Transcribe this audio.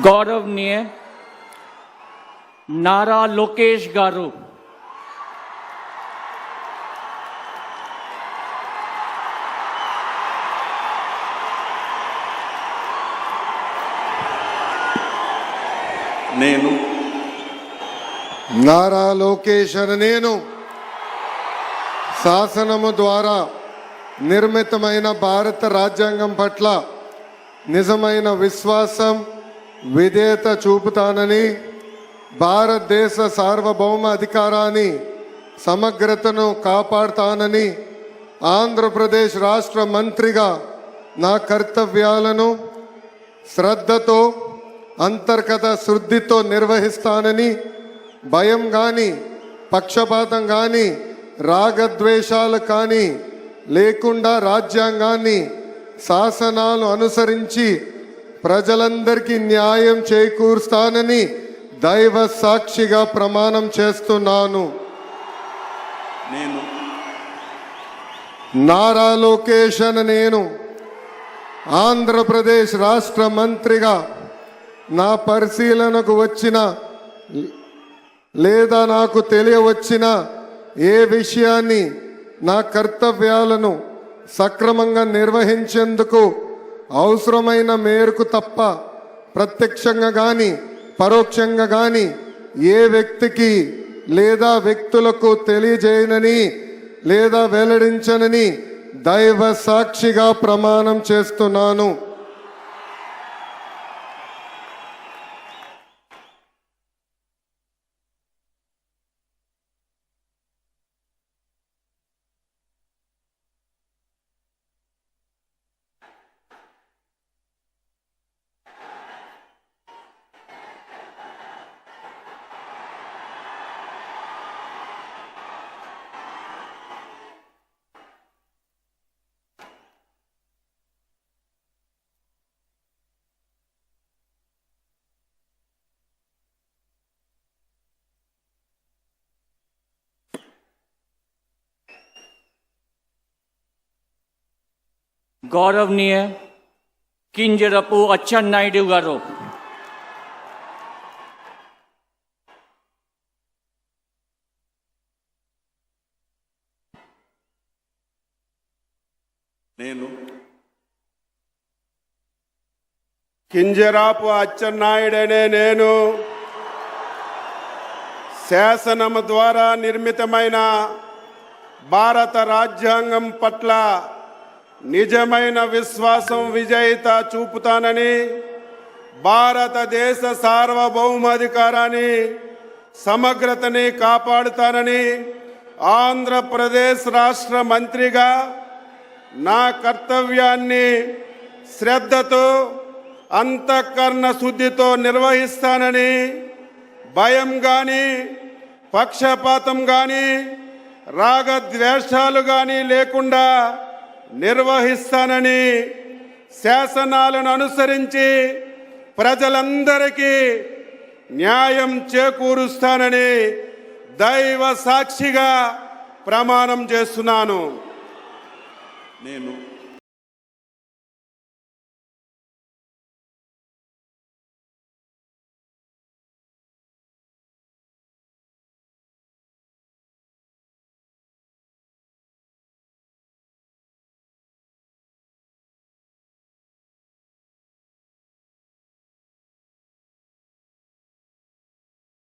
गौरवनीय नारा लोकेश गारू, నేను నారా లోకేష్ అనే నేను శాసనము ద్వారా నిర్మితమైన భారత రాజ్యాంగం పట్ల నిజమైన విశ్వాసం విధేయత చూపుతానని, భారతదేశ సార్వభౌమ అధికారాన్ని సమగ్రతను కాపాడుతానని, ఆంధ్రప్రదేశ్ రాష్ట్ర మంత్రిగా నా కర్తవ్యాలను శ్రద్ధతో అంతర్గత శుద్ధితో నిర్వహిస్తానని, భయం కానీ పక్షపాతం కానీ రాగద్వేషాలు కానీ లేకుండా రాజ్యాంగాన్ని శాసనాలు అనుసరించి ప్రజలందరికీ న్యాయం చేకూరుస్తానని దైవ సాక్షిగా ప్రమాణం చేస్తున్నాను. నేను నారా లోకేష్ అనే నేను ఆంధ్రప్రదేశ్ రాష్ట్ర మంత్రిగా నా పరిశీలనకు వచ్చిన లేదా నాకు తెలియవచ్చిన ఏ విషయాన్ని నా కర్తవ్యాలను సక్రమంగా నిర్వహించేందుకు అవసరమైన మేరకు తప్ప ప్రత్యక్షంగా కానీ పరోక్షంగా కానీ ఏ వ్యక్తికి లేదా వ్యక్తులకు తెలియజేయనని లేదా వెల్లడించనని దైవ సాక్షిగా ప్రమాణం చేస్తున్నాను. गौरवनीय किंजरपु अच्चन्नायुडु गारू, నేను కింజరాపు అచ్చెన్నాయుడనే నేను శాసనము ద్వారా నిర్మితమైన భారత రాజ్యాంగం పట్ల నిజమైన విశ్వాసం విజేత చూపుతానని, భారతదేశ సార్వభౌమాధికారాన్ని సమగ్రతని కాపాడుతానని, ఆంధ్రప్రదేశ్ రాష్ట్ర మంత్రిగా నా కర్తవ్యాన్ని శ్రద్ధతో అంతఃకరణ శుద్ధితో నిర్వహిస్తానని, భయం కానీ పక్షపాతం కానీ రాగద్వేషాలు కానీ లేకుండా నిర్వహిస్తానని, శాసనాలను అనుసరించి ప్రజలందరికీ న్యాయం చేకూరుస్తానని దైవ సాక్షిగా ప్రమాణం చేస్తున్నాను. నేను